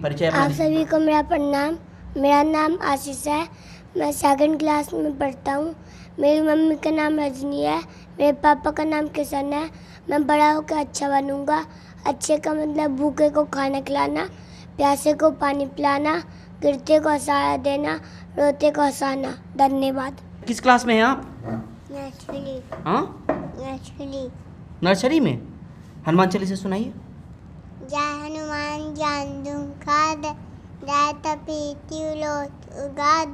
परिचय आप सभी को मेरा प्रणाम। मेरा नाम आशीष है। मैं 2nd क्लास में पढ़ता हूँ। मेरी मम्मी का नाम रजनी है। मेरे पापा का नाम किशन है। मैं बड़ा होकर अच्छा बनूँगा। अच्छे का मतलब भूखे को खाना खिलाना, प्यासे को पानी पिलाना, गिरते को सहारा देना, रोते को हंसाना। धन्यवाद। किस क्लास में हैं आप? नर्सरी। हाँ, नर्सरी। नर्सरी में। हनुमान चालीसा सुनाइए। जय हनुमान ज्ञान खाद, जय तपीति लोक उगाद,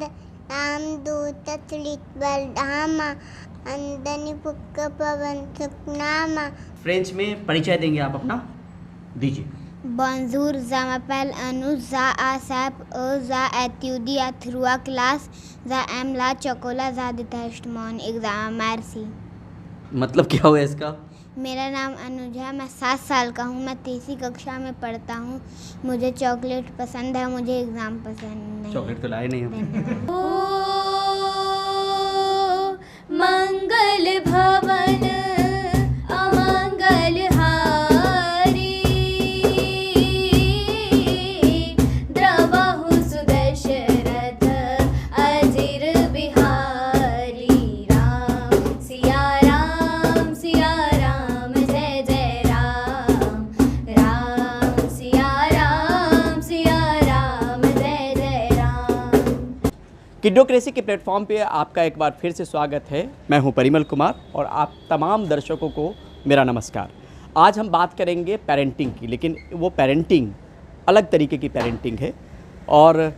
राम दूत तुलित बलधामा, अंजनी पुत्र पवन सुखनामा। फ्रेंच में परिचय देंगे आप अपना, दीजिए। Bonjour, je m'appelle Anu, j'accepte aux études à 3 classes, j'aime la chocolat, je déteste mon examen, merci। मतलब क्या हुआ इसका? मेरा नाम अनुज है। मैं 7 साल का हूँ। मैं 3री कक्षा में पढ़ता हूँ। मुझे चॉकलेट पसंद है, मुझे एग्ज़ाम पसंद नहीं। चॉकलेट तो लाए नहीं हम। मंगल भवन अमंगल हारी, द्रवहु सुदशरथ अजिर बिहारी। राम सिया राम जय जय राम, राम सिया राम जय जय राम। किड्डोक्रेसी के प्लेटफॉर्म पे आपका एक बार फिर से स्वागत है। मैं हूं परिमल कुमार और आप तमाम दर्शकों को मेरा नमस्कार। आज हम बात करेंगे पेरेंटिंग की, लेकिन वो पेरेंटिंग अलग तरीके की पेरेंटिंग है और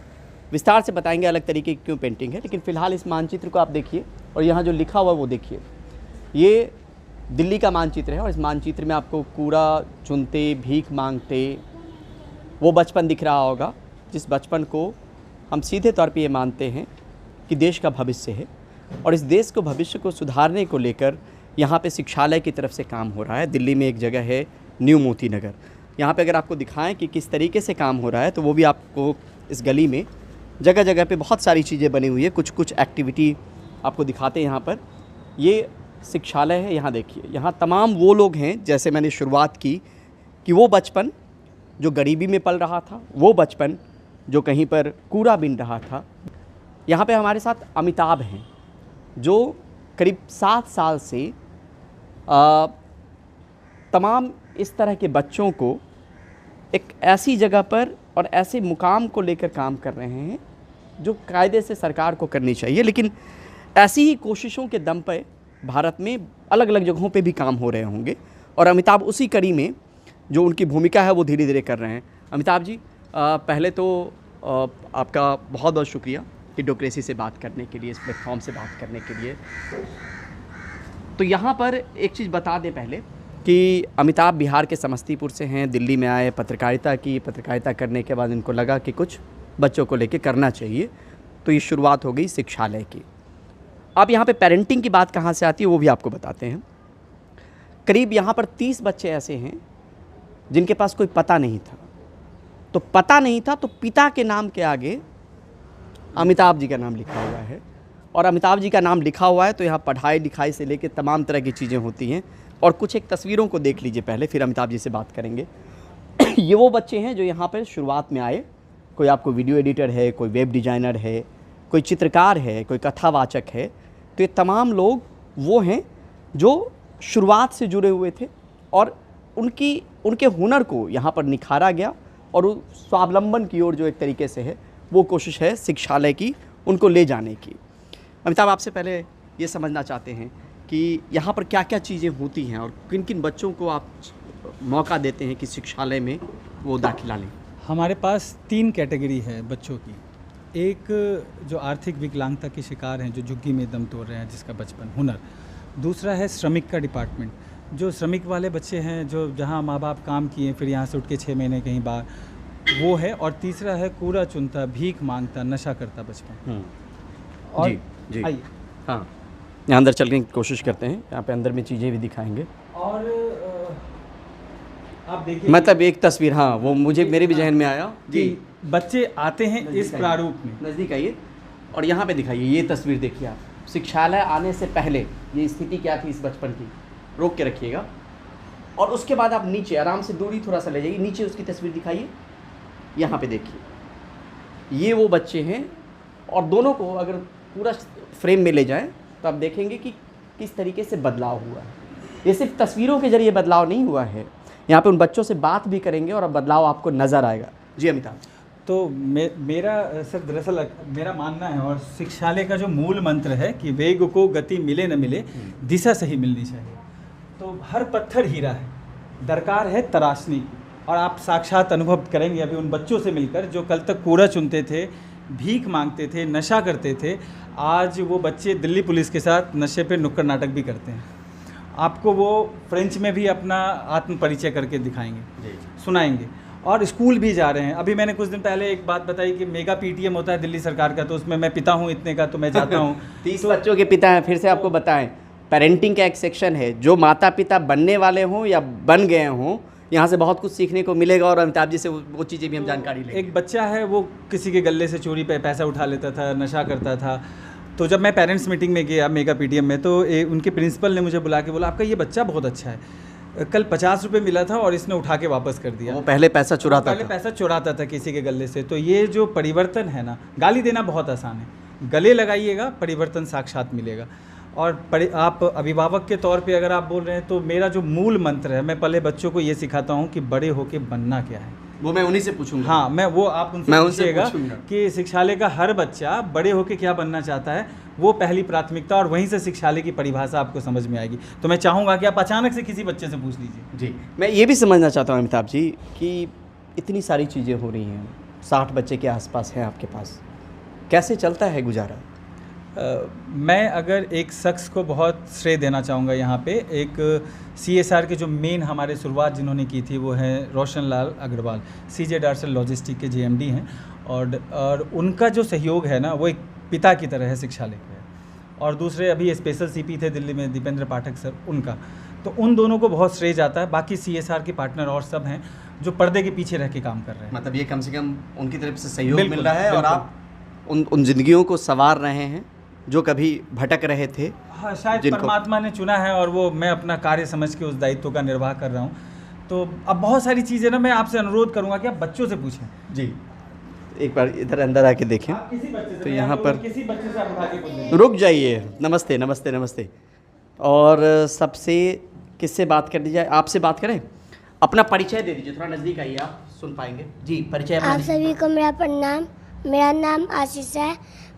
विस्तार से बताएंगे अलग तरीके की क्यों पेंटिंग है। लेकिन फ़िलहाल इस मानचित्र को आप देखिए और यहाँ जो लिखा हुआ वो देखिए। ये दिल्ली का मानचित्र है और इस मानचित्र में आपको कूड़ा चुनते, भीख मांगते वो बचपन दिख रहा होगा, जिस बचपन को हम सीधे तौर पे ये मानते हैं कि देश का भविष्य है। और इस देश को भविष्य को सुधारने को लेकर यहाँ पे शिक्षालय की तरफ से काम हो रहा है। दिल्ली में एक जगह है न्यू मोती नगर। यहाँ पे अगर आपको दिखाएं कि किस तरीके से काम हो रहा है तो वो भी आपको इस गली में जगह जगह पे बहुत सारी चीज़ें बनी हुई है। कुछ एक्टिविटी आपको दिखाते हैं यहाँ पर। ये शिक्षालय है, यहाँ देखिए। यहाँ तमाम वो लोग हैं, जैसे मैंने शुरुआत की कि वो बचपन जो गरीबी में पल रहा था, वो बचपन जो कहीं पर कूड़ा बीन रहा था। यहाँ पे हमारे साथ अमिताभ हैं जो करीब 7 साल से तमाम इस तरह के बच्चों को एक ऐसी जगह पर और ऐसे मुकाम को लेकर काम कर रहे हैं जो कायदे से सरकार को करनी चाहिए। लेकिन ऐसी ही कोशिशों के दम पर भारत में अलग अलग जगहों पे भी काम हो रहे होंगे और अमिताभ उसी कड़ी में जो उनकी भूमिका है वो धीरे धीरे कर रहे हैं। अमिताभ जी, पहले तो आपका बहुत बहुत शुक्रिया किड्डोक्रेसी से बात करने के लिए, इस प्लेटफॉर्म से बात करने के लिए। तो यहाँ पर एक चीज़ बता दें पहले कि अमिताभ बिहार के समस्तीपुर से हैं, दिल्ली में आए, पत्रकारिता करने के बाद इनको लगा कि कुछ बच्चों को लेके करना चाहिए, तो ये शुरुआत हो गई शिक्षालय की। अब यहाँ पे पेरेंटिंग की बात कहाँ से आती है वो भी आपको बताते हैं। करीब यहाँ पर 30 बच्चे ऐसे हैं जिनके पास कोई पता नहीं था। तो पता नहीं था तो पिता के नाम के आगे अमिताभ जी का नाम लिखा हुआ है और अमिताभ जी का नाम लिखा हुआ है तो यहाँ पढ़ाई लिखाई से लेकर तमाम तरह की चीज़ें होती हैं। और कुछ एक तस्वीरों को देख लीजिए पहले, फिर अमिताभ जी से बात करेंगे। ये वो बच्चे हैं जो यहाँ पर शुरुआत में आए। कोई आपको वीडियो एडिटर है, कोई वेब डिज़ाइनर है, कोई चित्रकार है, कोई कथावाचक है। तो ये तमाम लोग वो हैं जो शुरुआत से जुड़े हुए थे और उनके हुनर को यहाँ पर निखारा गया और स्वावलंबन की ओर जो एक तरीके से है वो कोशिश है शिक्षालय की उनको ले जाने की। अमिताभ, आपसे पहले ये समझना चाहते हैं कि यहाँ पर क्या क्या चीज़ें होती हैं और किन किन बच्चों को आप मौका देते हैं कि शिक्षालय में वो दाखिला लें। हमारे पास 3 कैटेगरी है बच्चों की। एक जो आर्थिक विकलांगता के शिकार हैं, जो झुग्गी में दम तोड़ रहे हैं, जिसका बचपन हुनर। दूसरा है श्रमिक का डिपार्टमेंट, जो श्रमिक वाले बच्चे हैं, जो जहाँ माँ बाप काम किए फिर यहाँ से उठ के 6 महीने कहीं बाहर, वो है। और तीसरा है कूड़ा चुनता, भीख मांगता, नशा करता बचपन। और जी आइए, हाँ, यहाँ अंदर चलने की कोशिश करते हैं। यहाँ पे अंदर में चीज़ें भी दिखाएंगे और आप देखिए, मतलब एक तस्वीर, हाँ, वो मुझे मेरे भी जहन में आया जी। बच्चे आते हैं इस प्रारूप में। नज़दीक आइए और यहाँ पे दिखाइए। ये तस्वीर देखिए आप, शिक्षालय आने से पहले ये स्थिति क्या थी इस बचपन की, रोक के रखिएगा। और उसके बाद आप नीचे आराम से दूरी थोड़ा सा ले जाइए, नीचे उसकी तस्वीर दिखाइए। यहाँ पे देखिए, ये वो बच्चे हैं, और दोनों को अगर पूरा फ्रेम में ले जाएं तो आप देखेंगे कि किस तरीके से बदलाव हुआ है। ये सिर्फ तस्वीरों के जरिए बदलाव नहीं हुआ है, यहाँ पे उन बच्चों से बात भी करेंगे और अब बदलाव आपको नज़र आएगा। जी अमिताभ। तो मेरा सर दरअसल मेरा मानना है, और शिक्षालय का जो मूल मंत्र है कि वेग को गति मिले न मिले, दिशा सही मिलनी चाहिए। तो हर पत्थर हीरा है, दरकार है तराशनी की। और आप साक्षात अनुभव करेंगे अभी उन बच्चों से मिलकर जो कल तक कूड़ा चुनते थे, भीख मांगते थे, नशा करते थे, आज वो बच्चे दिल्ली पुलिस के साथ नशे पे नुक्कड़ नाटक भी करते हैं। आपको वो फ्रेंच में भी अपना आत्म परिचय करके दिखाएंगे, सुनाएंगे, और स्कूल भी जा रहे हैं। अभी मैंने कुछ दिन पहले एक बात बताई कि मेगा पीटीएम होता है दिल्ली सरकार का, तो उसमें मैं पिता हूँ इतने का, तो मैं जाता हूँ 30 बच्चों के पिता हैं। फिर से आपको बताएं, पेरेंटिंग का एक सेक्शन है, जो माता पिता बनने वाले हों या बन गए हों, यहाँ से बहुत कुछ सीखने को मिलेगा, और अमिताभ जी से वो चीज़ें भी हम जानकारी लेंगे। एक बच्चा है, वो किसी के गले से चोरी पे पैसा उठा लेता था, नशा करता था। तो जब मैं पेरेंट्स मीटिंग में गया मेगा पीटीएम में, तो उनके प्रिंसिपल ने मुझे बुला के बोला, आपका ये बच्चा बहुत अच्छा है, कल 50 रुपये मिला था और इसने उठा के वापस कर दिया। वो पहले पैसा चुराता था किसी के गले से। तो ये जो परिवर्तन है ना, गाली देना बहुत आसान है, गले लगाइएगा, परिवर्तन साक्षात मिलेगा। और आप अभिभावक के तौर पे अगर आप बोल रहे हैं, तो मेरा जो मूल मंत्र है, मैं पहले बच्चों को ये सिखाता हूँ कि बड़े होके बनना क्या है। वो मैं उन्हीं से पूछूंगा। हाँ, मैं वो आप उनसे पूछिएगा कि शिक्षालय का हर बच्चा बड़े होके क्या बनना चाहता है, वो पहली प्राथमिकता, और वहीं से शिक्षालय की परिभाषा आपको समझ में आएगी। तो मैं चाहूँगा कि आप अचानक से किसी बच्चे से पूछ लीजिए। जी, मैं ये भी समझना चाहता हूँ अमिताभ जी कि इतनी सारी चीज़ें हो रही हैं, 60 बच्चे के आसपास हैं आपके पास, कैसे चलता है गुजारा? मैं अगर एक शख्स को बहुत श्रेय देना चाहूँगा यहाँ पे, एक CSR के जो मेन हमारे शुरुआत जिन्होंने की थी वो हैं Roshan Lal Agarwal, CJ dorsal logistic के JMD हैं, और उनका जो सहयोग है ना, वो एक पिता की तरह है शिक्षालय के। और दूसरे अभी स्पेशल CP थे दिल्ली में, दीपेंद्र पाठक सर, उनका, तो उन दोनों को बहुत श्रेय जाता है। बाकी CSR के पार्टनर और सब हैं जो पर्दे के पीछे रह के काम कर रहे हैं। मतलब ये कम से कम उनकी तरफ से सहयोग मिल रहा है, और आप उन जिंदगियों को संवार रहे हैं जो कभी भटक रहे थे। हाँ, शायद परमात्मा ने चुना है, और वो मैं अपना कार्य समझ के उस दायित्व का निर्वाह कर रहा हूँ। तो अब बहुत सारी चीज़ें ना, मैं आपसे अनुरोध करूँगा कि आप बच्चों से पूछें। जी, एक बार इधर अंदर आके देखें। किसी बच्चे से, तो यहाँ पर किसी बच्चे से आप उठा के पूछें। रुक जाइए, नमस्ते नमस्ते नमस्ते। और सबसे किससे बात कर दी जाए? आपसे बात करें, अपना परिचय दे दीजिए, थोड़ा नज़दीक आइए, आप सुन पाएंगे। जी, परिचय आप सभी को मेरा प्रणाम। मेरा नाम आशीष है,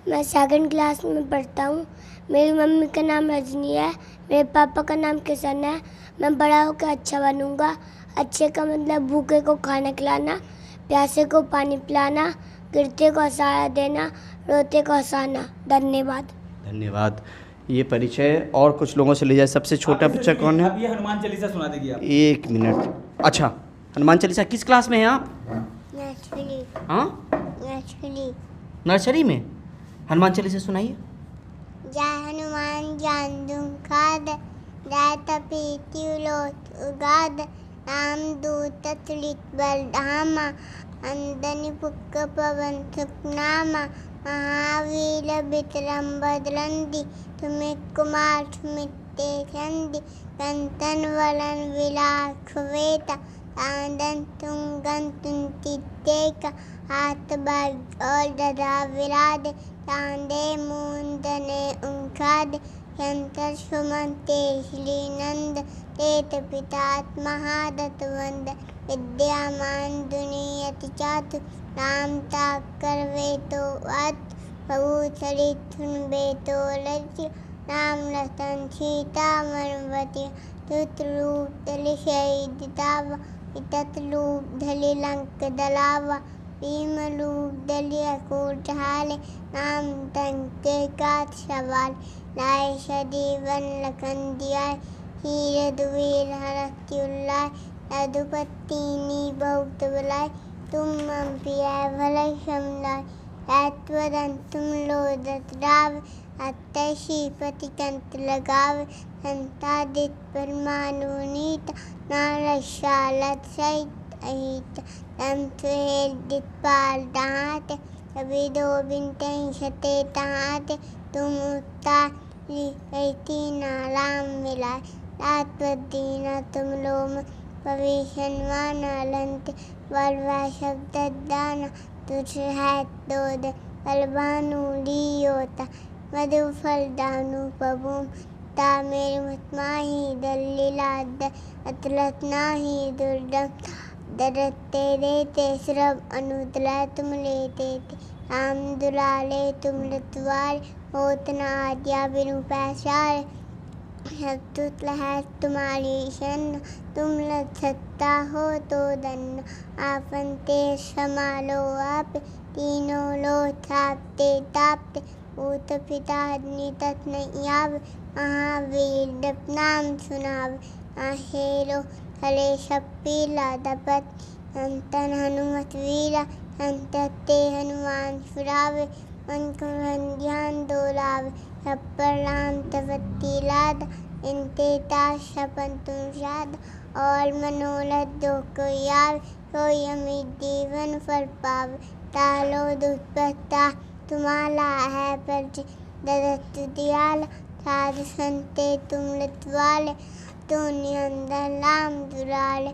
मैं 2nd क्लास में पढ़ता हूँ। मेरी मम्मी का नाम रजनी है, मेरे पापा का नाम किशन है। मैं बड़ा होकर अच्छा बनूँगा। अच्छे का मतलब भूखे को खाना खिलाना, प्यासे को पानी पिलाना, गिरते को सहारा देना, रोते को हंसाना। धन्यवाद। धन्यवाद। ये परिचय और कुछ लोगों से ले जाए। सबसे छोटा बच्चा कौन है? अब ये हनुमान चालीसा सुना देगी आप। 1 मिनट। अच्छा, हनुमान चालीसा किस क्लास में हैं आप? नर्सरी। हाँ, नर्सरी में। हनुमान चालीसा सुनाइए। जय हनुमान ज्ञान दूं खाद, जय तपीति लोक उगाद, राम दूत तुलित बल धामा, अंजनी पुत्र पवन सुखनामा, महावीर विक्रम बजरंगी, तुम्हें कुमार सुमिते चंदी, कंचन वलन विलास वेता, आनंद तुंगन तुंतिका, हाथ बाग और दरा विराज, चांदे मूंदने उंखाद, यंत्र सुमंते श्री नंद, तेत पितात महादत वंद, विद्यामान दुनियति चातु, राम ताकर वे तो अत, प्रभु चरित वे तो लज्य, राम रतन सीता मनवती, तुत रूप दलि शहीद दावा, इतत रूप धलि लंक दलावा, भीम रूप दलि अकूट हाले, नाम टंके काट सवाल, लाए सजीवन लखन दियाए, हीर दुवीर हरति उल्लाय, रघुपति बहुत बुलाए, तुम मम पिया भले समलाय, ऐतवदन तुम लोदत राव, अतः श्रीपति कंत लगावे, संतादित परमाणु नीत, नारशालत सहित अहित, तम स्वेर दिपाल दात, कभी दो बिनते सते तात, तुम उत्ता कहती नाराम मिलाए, रात दीना तुम लोम, पविशनवान अलंत, वल्वा शब्ददान तुझ है दूध बलबानु लियोता मधु फल दानु पबुम ता मेरी मतमाही दल्लिलाद अतलतना ही दुर्दम दरते देते श्रब अनुदला तुम लेते थे आम दुलाले तुम लतवार होतना आद्या बिनु पैसार शब्दुत है तुम्हारी शन तुम लत्सत्ता हो तो दन आपन ते संभालो आप तीनों लो थापते तापते ऊत पिता नितत नहीं आव महावीर नाम सुनाव आहेलो हले शपीला दपत संतन हनुमत वीरा संतते हनुमान छुड़ावे उनको ध्यान दोलावे छप्पर राम तपत्ती लाद इनते ताश छपन तुम शाद और मनोलत दो कोई आवे कोई अमित जीवन फल पावे तालो दुष्पत्ता तुम्हारा है पर ददत दियाल साध संते तुम लतवाले तूने अंदर लाम दुराले।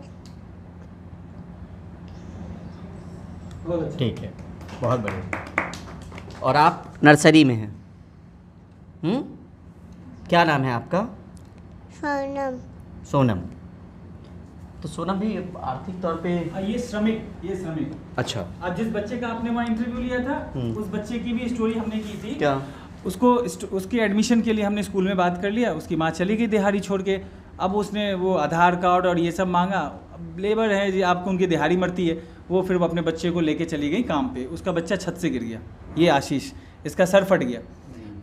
ठीक है, बहुत बढ़िया। और आप नर्सरी में हैं? क्या नाम है आपका? सोनम। सोनम। तो सोनम भी आर्थिक तौर पे ये श्रमिक अच्छा। आज जिस बच्चे का आपने वहाँ इंटरव्यू लिया था उस बच्चे की भी स्टोरी हमने की थी। क्या? उसकी एडमिशन के लिए हमने स्कूल में बात कर लिया। उसकी माँ चली गई दिहाड़ी छोड़ के। अब उसने वो आधार कार्ड और ये सब मांगा। लेबर है जी, आपको उनकी दिहाड़ी मरती है। वो फिर वो अपने बच्चे को लेके चली गई काम पे। उसका बच्चा छत से गिर गया, ये आशीष, इसका सर फट गया।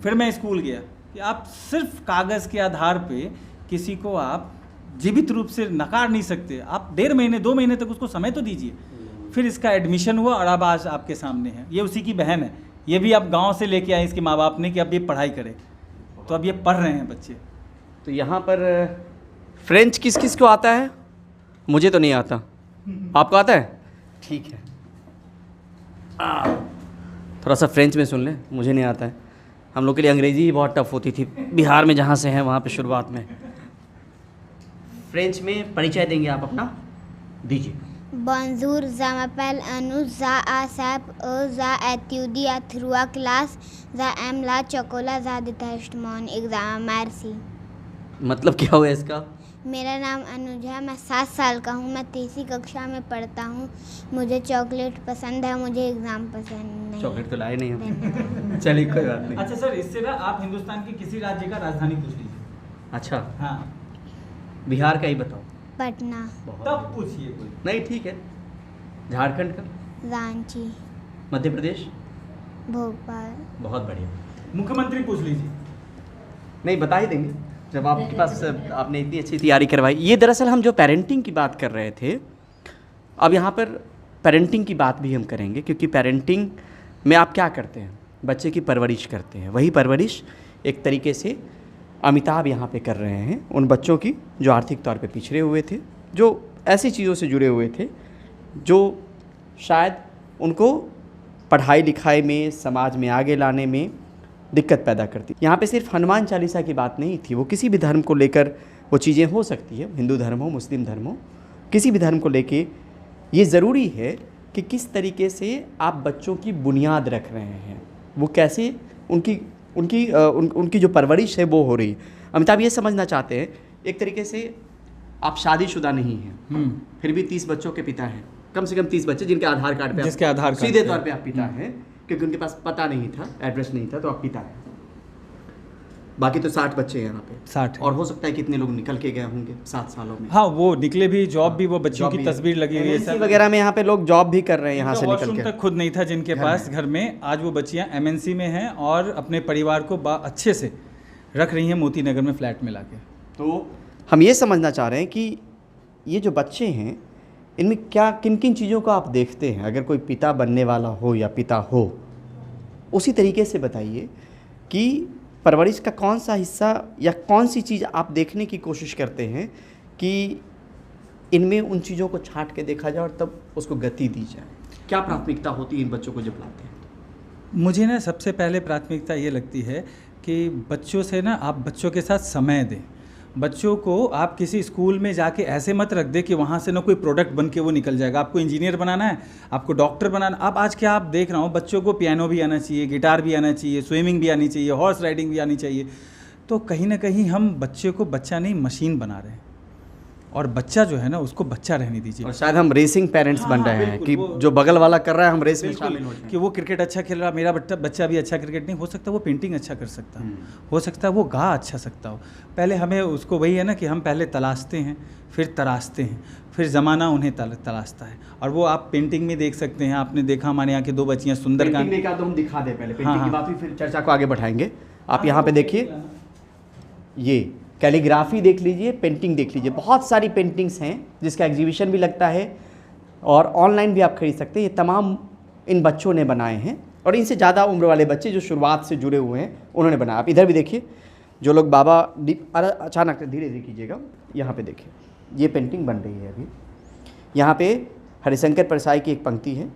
फिर मैं स्कूल गया कि आप सिर्फ कागज़ के आधार पे किसी को आप जीवित रूप से नकार नहीं सकते। आप 1.5 महीने 2 महीने तक उसको समय तो दीजिए। फिर इसका एडमिशन हुआ और अब आज आपके सामने है। ये उसी की बहन है। ये भी अब गांव से लेके आए इसके माँ बाप ने कि अब ये पढ़ाई करे, तो अब ये पढ़ रहे हैं बच्चे। तो यहाँ पर फ्रेंच किस किस को आता है? मुझे तो नहीं आता। आपको आता है? ठीक है, थोड़ा सा फ्रेंच में सुन लें। मुझे नहीं आता है। हम लोग के लिए अंग्रेज़ी ही बहुत टफ होती थी बिहार में, जहाँ से हैं वहाँ पे शुरुआत में। फ्रेंच में परिचय देंगे आप अपना, दीजिए। Bonjour, je m'appelle Anu, je accepte je étudie à 3 classes, je aime la chocolat, je déteste mon examen, merci। मतलब क्या हुआ इसका? मेरा नाम अनुज है, मैं 7 साल का हूँ, मैं 3री कक्षा में पढ़ता हूँ। मुझे चॉकलेट पसंद है, मुझे एग्ज़ाम पसंद नहीं। चॉकलेट तो लाए नहीं हम। चलिए कोई बात नहीं। अच्छा सर, इससे ना आप हिंदुस्तान के किसी राज्य का राजधानी पूछ लीजिए। अच्छा, हाँ, बिहार का ही बताओ। पटना। तब पूछिए कोई। नहीं, ठीक है। झारखंड का? रांची। मध्य प्रदेश? भोपाल। बहुत बढ़िया। मुख्यमंत्री पूछ लीजिए। नहीं, बता ही देंगे जब आपके पास आपने इतनी अच्छी तैयारी करवाई। ये दरअसल हम जो पेरेंटिंग की बात कर रहे थे, अब यहाँ पर पेरेंटिंग की बात भी हम करेंगे, क्योंकि पेरेंटिंग में आप क्या करते हैं? बच्चे की परवरिश करते हैं। वही परवरिश एक तरीके से अमिताभ यहाँ पे कर रहे हैं उन बच्चों की जो आर्थिक तौर पे पिछड़े हुए थे, जो ऐसी चीज़ों से जुड़े हुए थे जो शायद उनको पढ़ाई लिखाई में, समाज में आगे लाने में दिक्कत पैदा करती। यहाँ पे सिर्फ हनुमान चालीसा की बात नहीं थी, वो किसी भी धर्म को लेकर वो चीज़ें हो सकती है। हिंदू धर्म हो, मुस्लिम धर्म हो, किसी भी धर्म को लेके ये ज़रूरी है कि किस तरीके से आप बच्चों की बुनियाद रख रहे हैं, वो कैसे उनकी जो परवरिश है वो हो रही है। अमिताभ ये समझना चाहते हैं, एक तरीके से आप शादीशुदा नहीं हैं, फिर भी 30 बच्चों के पिता हैं, कम से कम 30 बच्चे जिनके आधार कार्ड पे सीधे तौर पे आप पिता हैं, क्योंकि उनके पास पता नहीं था, एड्रेस नहीं था, तो आप पिता हैं। बाकी तो 60 बच्चे हैं यहाँ पे। 60 और हो सकता है कितने लोग निकल के गए होंगे 7 सालों में। हाँ, वो निकले भी, जॉब भी, वो बच्चों की तस्वीर लगी हुई है MNC वगैरह में यहाँ पे लोग जॉब भी कर रहे हैं यहाँ से निकल के। तक खुद नहीं था जिनके पास घर में, आज वो बच्चियाँ MNC में हैं और अपने परिवार को अच्छे से रख रही हैं मोती नगर में फ्लैट में लाके। तो हम ये समझना चाह रहे हैं कि ये जो बच्चे हैं इनमें क्या किन किन चीज़ों को आप देखते हैं? अगर कोई पिता बनने वाला हो या पिता हो, उसी तरीके से बताइए कि परवरिश का कौन सा हिस्सा या कौन सी चीज़ आप देखने की कोशिश करते हैं कि इनमें उन चीज़ों को छांट के देखा जाए और तब उसको गति दी जाए। क्या प्राथमिकता होती है इन बच्चों को जब लाते हैं? मुझे ना सबसे पहले प्राथमिकता ये लगती है कि बच्चों से ना आप बच्चों के साथ समय दें। बच्चों को आप किसी स्कूल में जाके ऐसे मत रख दे कि वहाँ से ना कोई प्रोडक्ट बन के वो निकल जाएगा। आपको इंजीनियर बनाना है, आपको डॉक्टर बनाना। अब आज क्या आप देख रहा हूँ, बच्चों को पियानो भी आना चाहिए, गिटार भी आना चाहिए, स्विमिंग भी आनी चाहिए, हॉर्स राइडिंग भी आनी चाहिए। तो कहीं ना कहीं हम बच्चे को बच्चा नहीं मशीन बना रहे हैं, और बच्चा जो है ना उसको बच्चा रहने दीजिए। और शायद हम रेसिंग पेरेंट्स बन रहे हैं कि जो बगल वाला कर रहा है हम रेस में शामिल हो जाएं। कि वो क्रिकेट अच्छा खेल रहा, मेरा बच्चा भी अच्छा क्रिकेट नहीं हो सकता, वो पेंटिंग अच्छा कर सकता हो सकता है वो गा अच्छा सकता हो। पहले हमें उसको वही है ना कि हम पहले तलाशते हैं, फिर तराशते हैं, फिर ज़माना उन्हें तलाशता है। और वो आप पेंटिंग में देख सकते हैं। आपने देखा हमारे यहाँ की 2 बच्चियाँ सुंदरकांड। पेंटिंग का तो हम दिखा दें पहले, पेंटिंग हाँ, की बात हुई, फिर चर्चा को आगे बढ़ाएंगे। आप यहाँ पे देखिए, ये कैलीग्राफी देख लीजिए, पेंटिंग देख लीजिए, बहुत सारी पेंटिंग्स हैं जिसका एग्जीबिशन भी लगता है और ऑनलाइन भी आप खरीद सकते हैं। ये तमाम इन बच्चों ने बनाए हैं, और इनसे ज़्यादा उम्र वाले बच्चे जो शुरुआत से जुड़े हुए हैं उन्होंने बनाया। आप इधर भी देखिए, जो लोग बाबा अचानक धीरे धीरे कीजिएगा, यहाँ पे देखिए ये पेंटिंग बन रही है अभी। यहाँ पे हरिशंकर परसाई की एक पंक्ति है,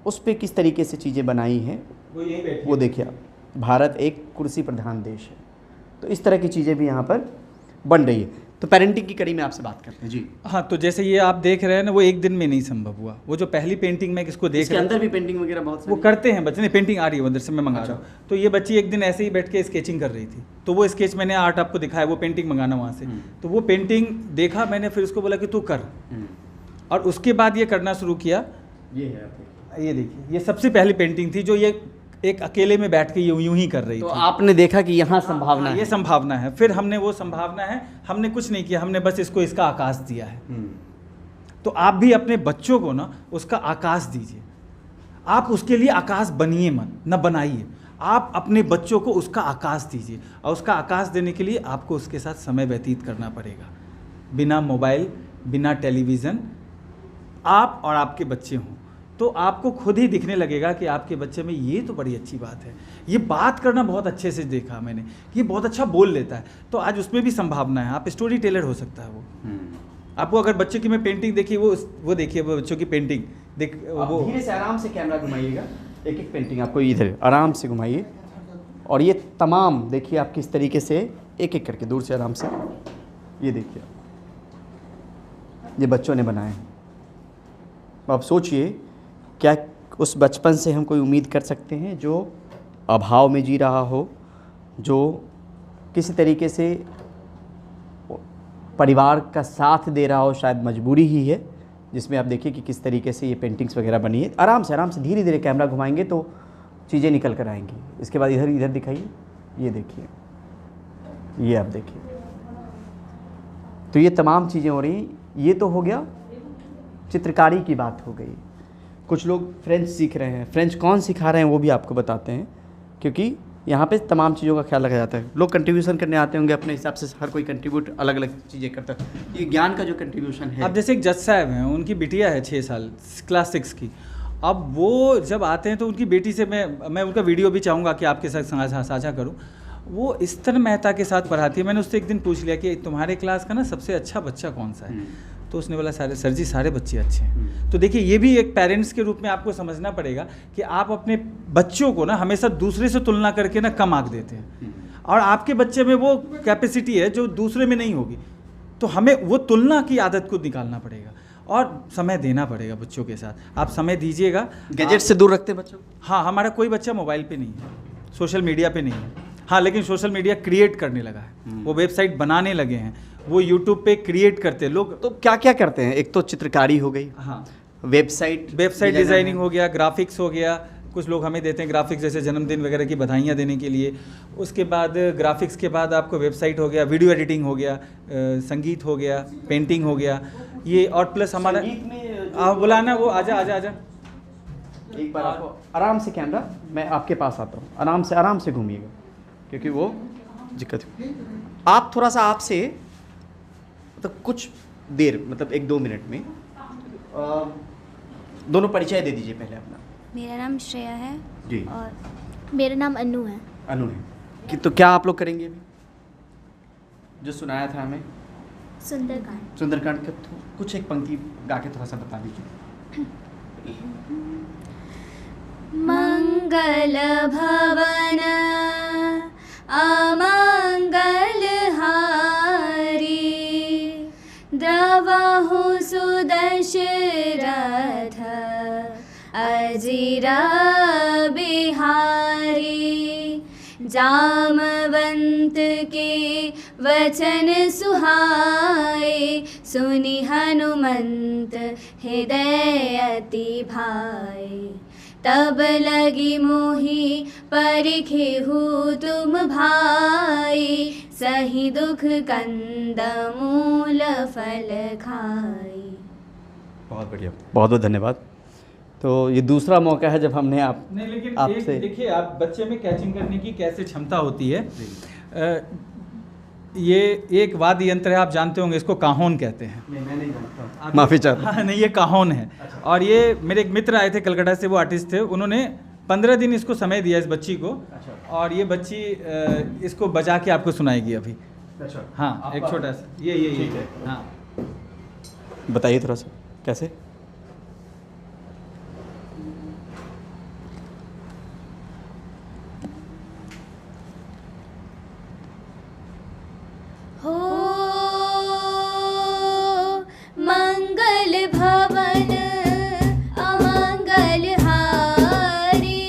उस पर किस तरीके से चीज़ें बनाई हैं वो देखिए आप। भारत एक कुर्सी प्रधान देश है, तो इस तरह की चीज़ें भी यहाँ पर बन रही है। तो पेरेंटिंग की कड़ी में आपसे बात करते हैं जी। हाँ, तो जैसे ये आप देख रहे हैं ना, वो एक दिन में नहीं संभव हुआ। वो जो पहली पेंटिंग में किसको देख इसके अंदर भी पेंटिंग वगैरह बहुत वो करते हैं बच्चे ने, पेंटिंग आ रही है अंदर से, मैं मंगा रहा हूँ। तो ये बच्ची एक दिन ऐसे ही बैठ के स्केचिंग कर रही थी, तो वो स्केच मैंने आर्ट आपको दिखाया, वो पेंटिंग मंगाना वहाँ से। तो वो पेंटिंग देखा मैंने, फिर उसको बोला कि तू कर, और उसके बाद ये करना शुरू किया। ये है, ये देखिए, ये सबसे पहली पेंटिंग थी जो ये एक अकेले में बैठ के यूं ही कर रही तो थी। आपने देखा कि यहाँ संभावना है, ये संभावना है। फिर हमने वो संभावना है, हमने कुछ नहीं किया, हमने बस इसको इसका आकाश दिया है। तो आप भी अपने बच्चों को ना उसका आकाश दीजिए। आप उसके लिए आकाश बनिए मत, न बनाइए। आप अपने बच्चों को उसका आकाश दीजिए, और उसका आकाश देने के लिए आपको उसके साथ समय व्यतीत करना पड़ेगा। बिना मोबाइल, बिना टेलीविज़न, आप और आपके बच्चे हों, तो आपको खुद ही दिखने लगेगा कि आपके बच्चे में ये तो बड़ी अच्छी बात है। ये बात करना बहुत अच्छे से देखा मैंने, ये बहुत अच्छा बोल लेता है। तो आज उसमें भी संभावना है, आप स्टोरी टेलर हो सकता है वो। आपको अगर बच्चे की मैं पेंटिंग देखिए, वो देखिए, वो बच्चों की पेंटिंग देख, वो धीरे से आराम से कैमरा घुमाइएगा, एक एक पेंटिंग आपको इधर आराम से घुमाइए, और ये तमाम देखिए आप किस तरीके से एक एक करके दूर से आराम से, ये देखिए ये बच्चों ने बनाए हैं। आप सोचिए, क्या उस बचपन से हम कोई उम्मीद कर सकते हैं जो अभाव में जी रहा हो, जो किसी तरीके से परिवार का साथ दे रहा हो, शायद मजबूरी ही है, जिसमें आप देखिए कि किस तरीके से ये पेंटिंग्स वगैरह बनी है। आराम से धीरे धीरे कैमरा घुमाएंगे तो चीज़ें निकल कर आएंगी। इसके बाद इधर दिखाइए, ये देखिए, ये आप देखिए, तो ये तमाम चीज़ें हो रही। ये तो हो गया चित्रकारी की बात हो गई। कुछ लोग फ्रेंच सीख रहे हैं, फ्रेंच कौन सिखा रहे हैं वो भी आपको बताते हैं, क्योंकि यहाँ पे तमाम चीज़ों का ख्याल रखा जाता है। लोग कंट्रीब्यूशन करने आते होंगे अपने हिसाब से, हर कोई कंट्रीब्यूट अलग अलग चीज़ें करता है। ये ज्ञान का जो कंट्रीब्यूशन है, अब जैसे एक जज साहब हैं, उनकी बिटिया है 6 साल, क्लास 6 की। अब वो जब आते हैं तो उनकी बेटी से मैं उनका वीडियो भी चाहूँगा कि आपके साथ साझा करूँ। वो इस्तर मेहता के साथ पढ़ाती है। मैंने उससे एक दिन पूछ लिया कि तुम्हारे क्लास का ना सबसे अच्छा बच्चा कौन सा है? तो उसने बोला सर जी सारे बच्चे अच्छे हैं। तो देखिए, ये भी एक पेरेंट्स के रूप में आपको समझना पड़ेगा कि आप अपने बच्चों को ना हमेशा दूसरे से तुलना करके ना कम आंक देते हैं, और आपके बच्चे में वो कैपेसिटी है जो दूसरे में नहीं होगी। तो हमें वो तुलना की आदत को निकालना पड़ेगा, और समय देना पड़ेगा बच्चों के साथ। आप समय दीजिएगा। गैजेट से दूर रखते बच्चों। हाँ, हमारा कोई बच्चा मोबाइल पे नहीं है, सोशल मीडिया पे नहीं है। हाँ, लेकिन सोशल मीडिया क्रिएट करने लगा है, वो वेबसाइट बनाने लगे हैं, वो यूट्यूब पे क्रिएट करते हैं लोग। तो क्या क्या करते हैं? एक तो चित्रकारी हो गई, हाँ, वेबसाइट डिज़ाइनिंग हो गया, ग्राफिक्स हो गया। कुछ लोग हमें देते हैं ग्राफिक्स, जैसे जन्मदिन वगैरह की बधाइयाँ देने के लिए। उसके बाद ग्राफिक्स के बाद आपको वेबसाइट हो गया, वीडियो एडिटिंग हो गया, संगीत हो गया, पेंटिंग हो गया, ये। और प्लस हमारा बुलाना, वो आजा आजा आजा। एक बार आपको आराम से कैमरा, मैं आपके पास आता हूँ, आराम से घूमिएगा, क्योंकि वो दिक्कत। आप थोड़ा सा आपसे मतलब कुछ देर, मतलब 1-2 मिनट में दोनों परिचय दे दीजिए पहले अपना। मेरा नाम श्रेया है जी, और मेरा नाम अनु है। अनु है कि तो क्या आप लोग करेंगे अभी जो सुनाया था हमें? सुंदरकांड का कुछ एक पंक्ति गा के थोड़ा सा बता दीजिए। मंगल भवन अमंगल हारी, सिर बिहारी। जामवंत के वचन सुहाए, सुनि हनुमंत हृदय अति भाए। तब लगी मोहि परिखेहु तुम भाई, सही दुख कंद मूल फल खाई। बहुत बढ़िया, बहुत बहुत धन्यवाद। तो ये दूसरा मौका है जब हमने नहीं, लेकिन आपसे देखिए आप बच्चे में कैचिंग करने की कैसे क्षमता होती है। ये एक वाद्य यंत्र है, आप जानते होंगे, इसको काहोन कहते हैं। मैं नहीं जानता, माफ़ी चाहता हूं। हाँ नहीं, ये काहोन है। अच्छा। और ये मेरे एक मित्र आए थे कलकत्ता से, वो आर्टिस्ट थे, उन्होंने 15 दिन इसको समय दिया इस बच्ची को। अच्छा। और ये बच्ची इसको बजा के आपको सुनाएगी अभी। अच्छा। हाँ, एक छोटा सा ये हाँ, बताइए थोड़ा सा कैसे। हो मंगल भवन अमंगल हारी,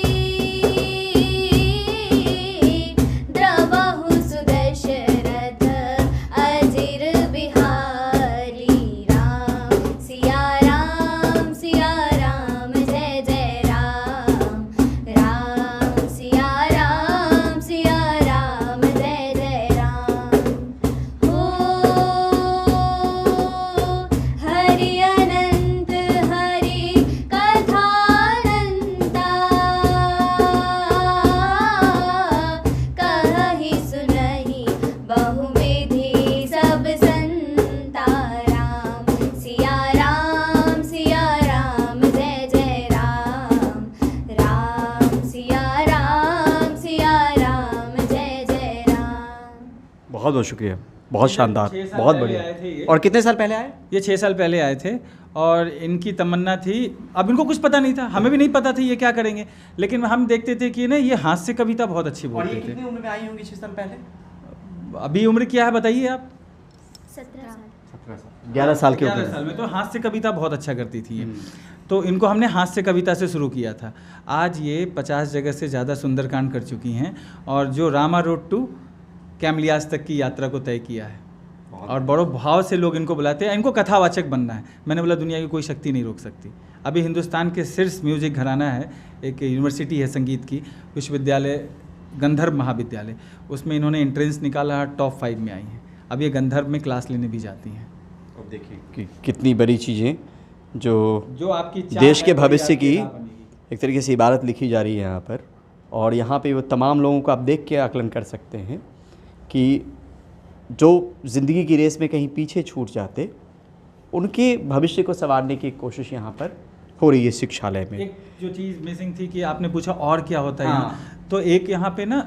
द्रवहु सुदशरथ अजिर बिहारी। राम सिया राम जय जय राम। राम सिया राम जय जय राम। हरि अनंत हरि कथानंता, कहहि सुनहि बहुविधि सब संता। राम सिया राम जय जय राम। राम सिया राम जय जय राम। बहुत बहुत शुक्रिया, बहुत शानदार, 6 साल बहुत पहले बढ़िया। आए थे ये। और कितने साल पहले आए? ये 6 साल पहले आए थे और इनकी तमन्ना थी, अब इनको कुछ पता नहीं था, हमें भी नहीं पता था ये क्या करेंगे, लेकिन हम देखते थे कि ना ये हाथ से कविता बहुत अच्छी और बोलते ये थे। कितनी उम्र में आई होंगी 6 साल पहले? अभी उम्र क्या है बताइए आप? 17 साल। 11 साल की 11 उम्र साल में तो हाथ से कविता बहुत अच्छा करती थी ये। तो इनको हमने हाथ से कविता से शुरू किया था। आज ये 50 जगह से ज़्यादा सुंदरकांड कर चुकी हैं और जो रामा रोड टू कैमलियास तक की यात्रा को तय किया है। और बड़ो भाव से लोग इनको बुलाते हैं, इनको कथावाचक बनना है। मैंने बोला दुनिया की कोई शक्ति नहीं रोक सकती। अभी हिंदुस्तान के शीर्ष म्यूजिक घराना है, एक यूनिवर्सिटी है संगीत की, विश्वविद्यालय गंधर्व महाविद्यालय, उसमें इन्होंने एंट्रेंस निकाला, टॉप 5 में आई हैं। अब ये गंधर्व में क्लास लेने भी जाती हैं। अब देखिए कि कितनी बड़ी चीज़ें जो आपकी देश के भविष्य की एक तरीके से इबारत लिखी जा रही है यहाँ पर। और यहाँ पे वो तमाम लोगों को आप देख के आकलन कर सकते हैं कि जो ज़िंदगी की रेस में कहीं पीछे छूट जाते, उनके भविष्य को संवारने की कोशिश यहाँ पर हो रही है शिक्षालय में। एक जो चीज़ मिसिंग थी कि आपने पूछा और क्या होता है यहाँ, तो एक यहाँ पे ना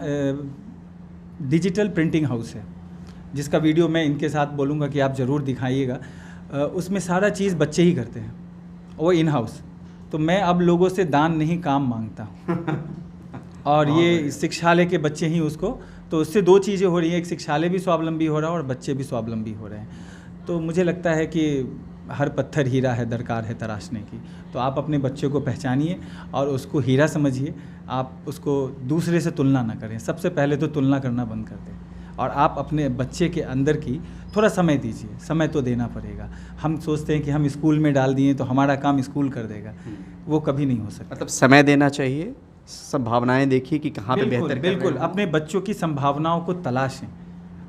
डिजिटल प्रिंटिंग हाउस है, जिसका वीडियो मैं इनके साथ बोलूँगा कि आप ज़रूर दिखाइएगा। उसमें सारा चीज़ बच्चे ही करते हैं, वो इन हाउस। तो मैं अब लोगों से दान नहीं काम मांगता हूँ और ये शिक्षालय के बच्चे ही उसको, तो उससे 2 चीज़ें हो रही हैं, एक शिक्षालय भी स्वावलंबी हो रहा है और बच्चे भी स्वावलंबी हो रहे हैं। तो मुझे लगता है कि हर पत्थर हीरा है, दरकार है तराशने की। तो आप अपने बच्चे को पहचानिए और उसको हीरा समझिए, आप उसको दूसरे से तुलना ना करें। सबसे पहले तो तुलना करना बंद कर दें और आप अपने बच्चे के अंदर की थोड़ा समय दीजिए। समय तो देना पड़ेगा। हम सोचते हैं कि हम स्कूल में डाल दिए तो हमारा काम स्कूल कर देगा, वो कभी नहीं हो सकता। मतलब समय देना चाहिए, संभावनाएं देखिए कि कहाँ पे बेहतर कर रहे बिल्कुल हैं। अपने बच्चों की संभावनाओं को तलाशें,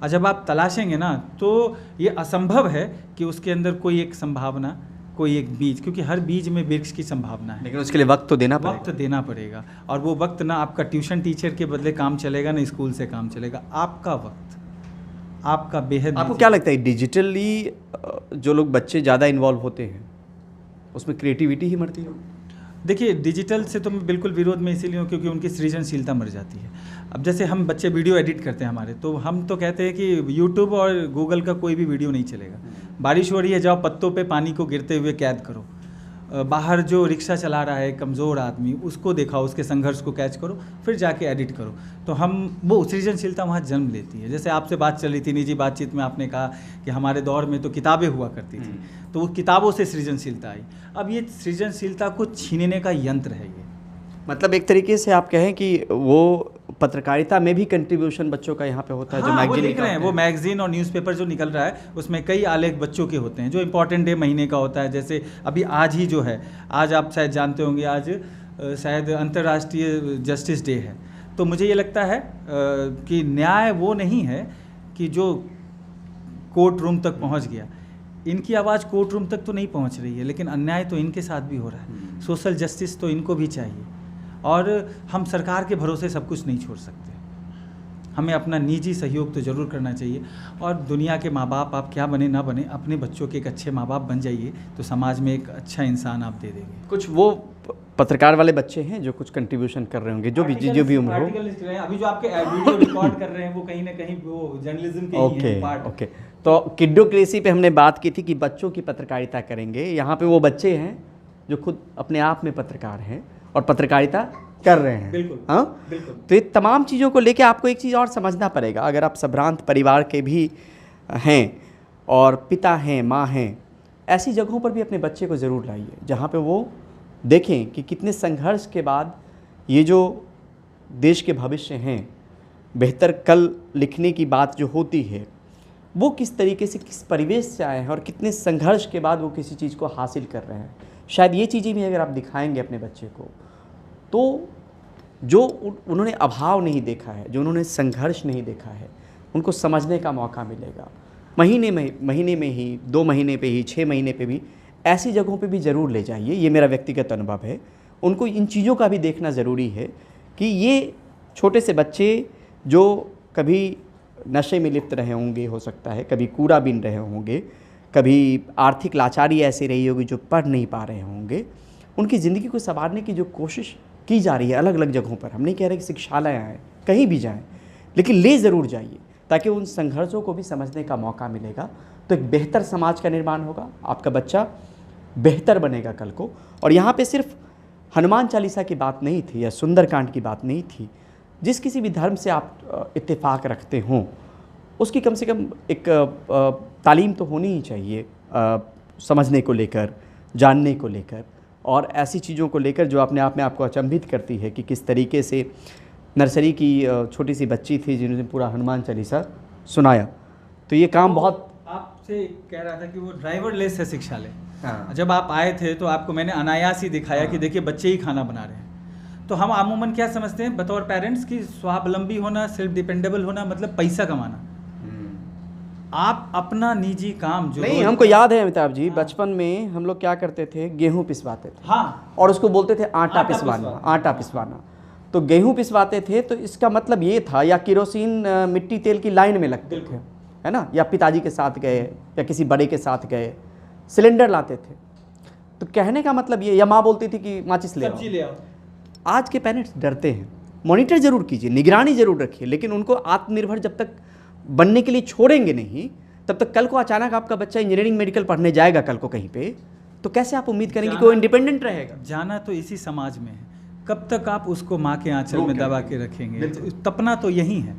और जब आप तलाशेंगे ना तो ये असंभव है कि उसके अंदर कोई एक संभावना, कोई एक बीज, क्योंकि हर बीज में वृक्ष की संभावना है, लेकिन उसके लिए वक्त तो देना पड़ेगा। वक्त देना पड़ेगा। और वो वक्त ना आपका ट्यूशन टीचर के बदले काम चलेगा, ना स्कूल से काम चलेगा। आपका वक्त, आपका बेहद। आपको क्या लगता है डिजिटली जो लोग बच्चे ज़्यादा इन्वॉल्व होते हैं उसमें क्रिएटिविटी ही मरती है? देखिए, डिजिटल से तो मैं बिल्कुल विरोध में इसीलिए हूँ क्योंकि उनकी सृजनशीलता मर जाती है। अब जैसे हम बच्चे वीडियो एडिट करते हैं हमारे, तो हम तो कहते हैं कि यूट्यूब और गूगल का कोई भी वीडियो नहीं चलेगा। बारिश हो रही है, जाओ पत्तों पे पानी को गिरते हुए कैद करो। बाहर जो रिक्शा चला रहा है कमज़ोर आदमी, उसको दिखाओ, उसके संघर्ष को कैच करो, फिर जाके एडिट करो। तो हम वो सृजनशीलता वहाँ जन्म लेती है। जैसे आपसे बात चल रही थी निजी बातचीत में, आपने कहा कि हमारे दौर में तो किताबें हुआ करती थी, तो वो किताबों से सृजनशीलता आई। अब ये सृजनशीलता को छीनने का यंत्र है ये। मतलब एक तरीके से आप कहें कि वो पत्रकारिता में भी कंट्रीब्यूशन बच्चों का यहाँ पे होता है, जो हाँ, वो मैगजीन लिख रहे हैं, वो मैगजीन और न्यूज़पेपर जो निकल रहा है उसमें कई आलेख बच्चों के होते हैं जो इम्पोर्टेंट डे महीने का होता है। जैसे अभी आज ही जो है, आज आप शायद जानते होंगे, आज शायद अंतर्राष्ट्रीय जस्टिस डे है। तो मुझे ये लगता है कि न्याय वो नहीं है कि जो कोर्ट रूम तक पहुंच गया, इनकी आवाज़ कोर्ट रूम तक तो नहीं पहुंच रही है, लेकिन अन्याय तो इनके साथ भी हो रहा है। सोशल जस्टिस तो इनको भी चाहिए, और हम सरकार के भरोसे सब कुछ नहीं छोड़ सकते। हमें अपना निजी सहयोग तो ज़रूर करना चाहिए, और दुनिया के माँ बाप आप क्या बने ना बने, अपने बच्चों के एक अच्छे माँ बाप बन जाइए तो समाज में एक अच्छा इंसान आप दे देंगे। कुछ वो पत्रकार वाले बच्चे हैं जो कुछ कंट्रीब्यूशन कर रहे होंगे, जो भी उम्र हो। आर्टिकल लिख रहे हैं, अभी जो आपके वीडियो रिकॉर्ड कर रहे हैं वो कहीं ना कहीं वो जर्नलिज्म के ही हैं पार्ट। ओके। तो किड्डोक्रेसी पे हमने बात की थी कि बच्चों की पत्रकारिता करेंगे। यहाँ पे वो बच्चे हैं जो खुद अपने आप में पत्रकार हैं और पत्रकारिता कर रहे हैं। बिल्कुल, हाँ, बिल्कुल। तो ये तमाम चीज़ों को लेके आपको एक चीज़ और समझना पड़ेगा। अगर आप संभ्रांत परिवार के भी हैं और पिता हैं, माँ हैं, ऐसी जगहों पर भी अपने बच्चे को ज़रूर लाइए जहाँ पे वो देखें कि कितने संघर्ष के बाद ये जो देश के भविष्य हैं, बेहतर कल लिखने की बात जो होती है, वो किस तरीके से, किस परिवेश से आए हैं और कितने संघर्ष के बाद वो किसी चीज़ को हासिल कर रहे हैं। शायद ये चीज़ें भी अगर आप दिखाएंगे अपने बच्चे को, तो जो उन्होंने अभाव नहीं देखा है, जो उन्होंने संघर्ष नहीं देखा है, उनको समझने का मौका मिलेगा। महीने में ही, 2 महीने पे ही, 6 महीने पे भी ऐसी जगहों पे भी ज़रूर ले जाइए। ये मेरा व्यक्तिगत अनुभव है। उनको इन चीज़ों का भी देखना ज़रूरी है कि ये छोटे से बच्चे जो कभी नशे में लिप्त रहे होंगे, हो सकता है कभी कूड़ा बीन रहे होंगे, कभी आर्थिक लाचारी ऐसी रही होगी जो पढ़ नहीं पा रहे होंगे, उनकी ज़िंदगी को संवारने की जो कोशिश की जा रही है अलग अलग जगहों पर। हम नहीं कह रहे कि शिक्षालय आएँ, कहीं भी जाएँ, लेकिन ले ज़रूर जाइए ताकि उन संघर्षों को भी समझने का मौका मिलेगा। तो एक बेहतर समाज का निर्माण होगा, आपका बच्चा बेहतर बनेगा कल को। और यहाँ पे सिर्फ हनुमान चालीसा की बात नहीं थी या सुंदरकांड की बात नहीं थी। जिस किसी भी धर्म से आप इत्तेफाक रखते हों, उसकी कम से कम एक तालीम तो होनी ही चाहिए, समझने को लेकर, जानने को लेकर, और ऐसी चीज़ों को लेकर जो अपने आप में आपको अचंभित करती है कि किस तरीके से नर्सरी की छोटी सी बच्ची थी जिन्होंने पूरा हनुमान चालीसा सुनाया। तो ये काम बहुत आपसे कह रहा था कि वो ड्राइवरलेस है शिक्षालय। हाँ। जब आप आए थे तो आपको मैंने अनायास ही दिखाया कि देखिए बच्चे ही खाना बना रहे हैं। तो हम अमूमन क्या समझते हैं बतौर पेरेंट्स की स्वावलंबी होना, सेल्फ डिपेंडेबल होना मतलब पैसा कमाना। आप अपना निजी काम जो नहीं, हमको याद है अमिताभ जी, बचपन में हम लोग क्या करते थे, गेहूं पिसवाते थे। हाँ, और उसको बोलते थे आटा पिसवाना। तो गेहूं पिसवाते थे तो इसका मतलब ये था, या केरोसिन मिट्टी तेल की लाइन में लगते थे, है ना, या पिताजी के साथ गए या किसी बड़े के साथ गए, सिलेंडर लाते थे। तो कहने का मतलब ये, या माँ बोलती थी कि माचिस ले आओ। आज के पेरेंट्स डरते हैं। मॉनिटर ज़रूर कीजिए, निगरानी ज़रूर रखिए, लेकिन उनको आत्मनिर्भर जब तक बनने के लिए छोड़ेंगे नहीं, तब तक कल को अचानक आपका बच्चा इंजीनियरिंग मेडिकल पढ़ने जाएगा कल को कहीं पे, तो कैसे आप उम्मीद करेंगे कि वो इंडिपेंडेंट रहेगा? जाना तो इसी समाज में है, कब तक आप उसको माँ के आंचल में दबा के रखेंगे? तपना तो यही है।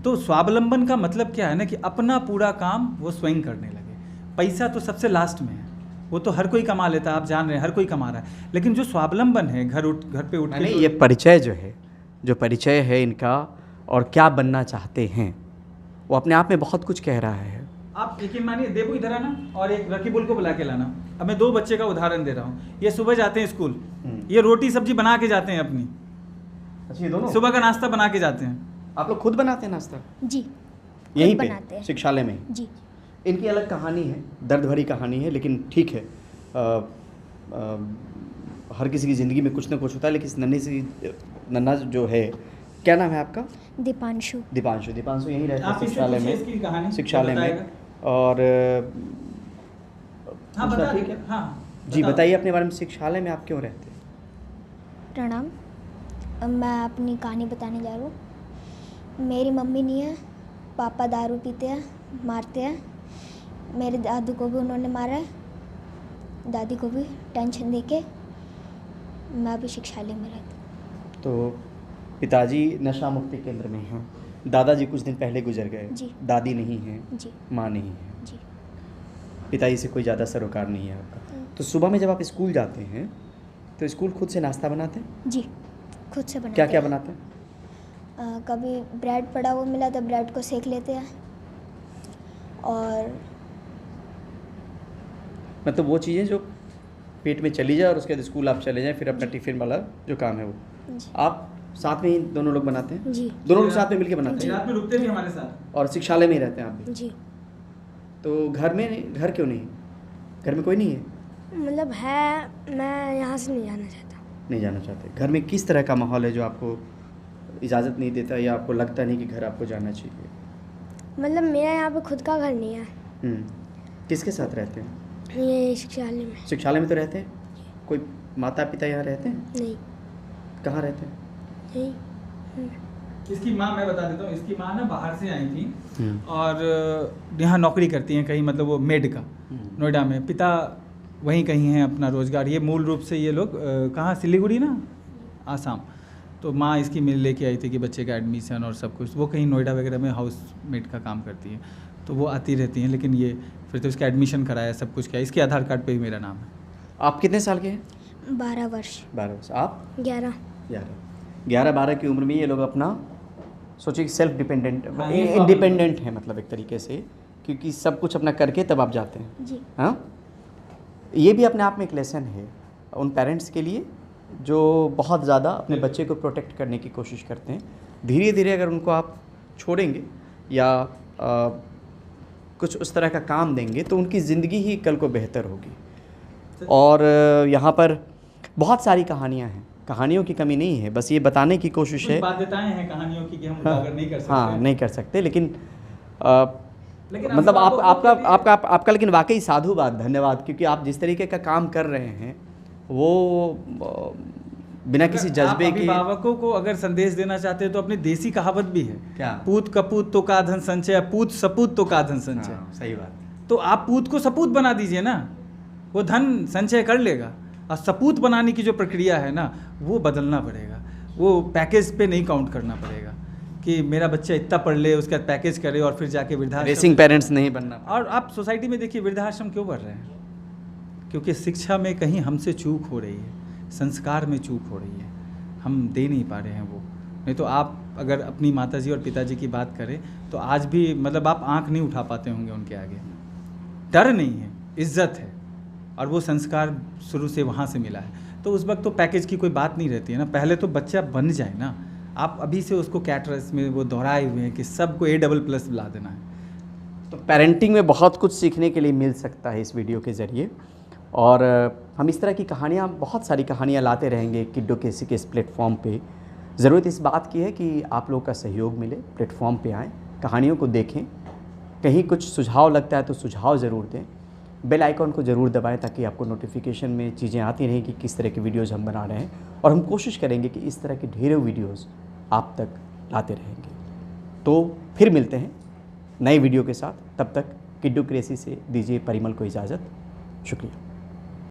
तो स्वावलंबन का मतलब क्या है ना, कि अपना पूरा काम वो स्वयं करने लगे। पैसा तो सबसे लास्ट में है, वो तो हर कोई कमा लेता है, आप जान रहे हैं, हर कोई कमा रहा है। लेकिन जो स्वावलंबन है, घर पे उठ के, ये परिचय जो परिचय है इनका और क्या बनना चाहते हैं, वो अपने आप में बहुत कुछ कह रहा है। आप यकीन मानिए, देवू इधर आना और एक रकीबुल को बुला के लाना। अब मैं 2 बच्चे का उदाहरण दे रहा हूँ। ये सुबह जाते हैं स्कूल, ये रोटी सब्जी बना के जाते हैं अपनी। अच्छा, ये दोनों सुबह का नाश्ता बना के जाते हैं। आप लोग खुद बनाते हैं नाश्ता? जी, यहीं खुद बनाते पे हैं। शिक्षालय में? जी। इनकी अलग कहानी है, दर्द भरी कहानी है, लेकिन ठीक है। हर किसी की ज़िंदगी में कुछ ना कुछ होता है, लेकिन नन्हा जो है, क्या नाम है आपका? दीपांशु। दीपांशु यहीं रहते हैं आप इससे शिक्षालय पूछिए में, इसकी कहानी, शिक्षालय में। बताएगा। और हाँ, दूसरा बता ठीक दीजिए। है। हाँ, जी, बताओ। बताइए अपने बारे में, शिक्षालय में आप क्यों रहते हैं? प्रणाम। अब मैं अपनी कहानी बताने जा रहा हूँ। मेरी मम्मी नहीं है, पापा दारू पीते हैं, मारते हैं। मेरे दादू को भी उन्होंने मारा है, दादी को भी टेंशन देके मैं अभी शिक्षालय में रहती हूँ। तो पिताजी नशा मुक्ति केंद्र में हैं, दादाजी कुछ दिन पहले गुजर गए, जी। दादी नहीं है, जी। माँ नहीं है, जी। पिताजी से कोई ज़्यादा सरोकार नहीं है आपका। तो सुबह में जब आप स्कूल जाते हैं तो स्कूल खुद से नाश्ता बनाते हैं? जी। खुद से बनाते क्या क्या बनाते हैं? कभी ब्रेड पड़ा हुआ मिला तो ब्रेड को सेक लेते हैं, और मतलब वो चीज़ें जो पेट में चली जाए और उसके बाद स्कूल आप चले जाएं, फिर अपना टिफ़िन वाला जो काम है वो जी आप साथ में ही दोनों लोग बनाते हैं? जी दोनों लोग साथ में मिलके बनाते हैं रात में रुकते भी हमारे साथ। और शिक्षालय में ही रहते हैं आप भी? जी। तो घर क्यों नहीं? घर में कोई नहीं है? मतलब है, मैं यहाँ से नहीं जाना चाहता। नहीं जाना चाहते। घर में किस तरह का माहौल है जो आपको इजाज़त नहीं देता या आपको लगता नहीं कि घर आपको जाना चाहिए? मतलब मेरा यहाँ पे खुद का घर नहीं है, किसके साथ रहते हैं? ये शिक्षालय में। शिक्षालय में तो रहते हैं? कोई माता पिता यहाँ रहते हैं? नहीं कहाँ रहते हैं? नहीं। इसकी माँ, मैं बता देता हूँ, इसकी माँ ना बाहर से आई थी और यहाँ नौकरी करती हैं कहीं, मतलब वो मेड का, नोएडा में। पिता वहीं कहीं हैं अपना रोजगार। ये मूल रूप से ये लोग कहाँ, सिलीगुड़ी ना, आसाम। तो माँ इसकी मिल लेके आई थी कि बच्चे का एडमिशन और सब कुछ। वो कहीं नोएडा वगैरह में हाउस मेड का काम करती है, तो वो आती रहती हैं। लेकिन ये फिर तो इसका एडमिशन कराया, सब कुछ किया। इसके आधार कार्ड पे भी मेरा नाम है। आप कितने साल के हैं? 12 वर्ष। 12 वर्ष। आप? 11। 11-12 की उम्र में ये लोग अपना सोचिए सेल्फ डिपेंडेंट, हाँ, ये इंडिपेंडेंट है मतलब एक तरीके से, क्योंकि सब कुछ अपना करके तब आप जाते हैं। जी। हाँ, ये भी अपने आप में एक लेसन है उन पेरेंट्स के लिए जो बहुत ज़्यादा अपने बच्चे को प्रोटेक्ट करने की कोशिश करते हैं। धीरे धीरे अगर उनको आप छोड़ेंगे या कुछ उस तरह का काम देंगे तो उनकी ज़िंदगी ही कल को बेहतर होगी। और यहाँ पर बहुत सारी कहानियाँ हैं, कहानियों की कमी नहीं है, बस ये बताने की कोशिश है। बाध्यताएं हैं कहानियों की कि हम उजागर नहीं कर सकते। हाँ, नहीं कर सकते, लेकिन लेकिन मतलब आप आपका लेकिन वाकई साधुवाद, धन्यवाद, क्योंकि आप जिस तरीके का काम कर रहे हैं वो बिना किसी जज्बे के। अभिभावकों को अगर संदेश देना चाहते हैं तो अपनी देसी कहावत भी है, क्या? पूत कपूत तो का धन संचय, पूत सपूत तो का धन संचय। हाँ, सही बात। तो आप पूत को सपूत बना दीजिए ना, वो धन संचय कर लेगा। और सपूत बनाने की जो प्रक्रिया है ना, वो बदलना पड़ेगा। वो पैकेज पे नहीं काउंट करना पड़ेगा कि मेरा बच्चा इतना पढ़ ले, उसका पैकेज करे और फिर जाके वृद्धाश्रम। रेसिंग पेरेंट्स नहीं बनना। और आप सोसाइटी में देखिए वृद्धाश्रम क्यों बढ़ रहे हैं? क्योंकि शिक्षा में कहीं हमसे चूक हो रही है, संस्कार में चूक हो रही है, हम दे नहीं पा रहे हैं वो। नहीं तो आप अगर अपनी माताजी और पिताजी की बात करें तो आज भी मतलब आप आंख नहीं उठा पाते होंगे उनके आगे। डर नहीं है, इज्जत है, और वो संस्कार शुरू से वहाँ से मिला है। तो उस वक्त तो पैकेज की कोई बात नहीं रहती है ना, पहले तो बच्चा बन जाए ना। आप अभी से उसको कैटरस में वो दोहराए हुए हैं कि सबको A++ ला देना है। तो पेरेंटिंग में बहुत कुछ सीखने के लिए मिल सकता है इस वीडियो के ज़रिए, और हम इस तरह की कहानियाँ, बहुत सारी कहानियाँ लाते रहेंगे किड्डो केसी के इस प्लेटफॉर्म पे। ज़रूरत इस बात की है कि आप लोगों का सहयोग मिले, प्लेटफॉर्म पे आएँ, कहानियों को देखें, कहीं कुछ सुझाव लगता है तो सुझाव ज़रूर दें, बेल आइकॉन को ज़रूर दबाएं ताकि आपको नोटिफिकेशन में चीज़ें आती रहें कि किस तरह की वीडियोज़ हम बना रहे हैं, और हम कोशिश करेंगे कि इस तरह की ढेरों वीडियोज़ आप तक लाते रहेंगे। तो फिर मिलते हैं नए वीडियो के साथ, तब तक किड्डो क्रेज़ी से दीजिए परिमल को इजाज़त। शुक्रिया।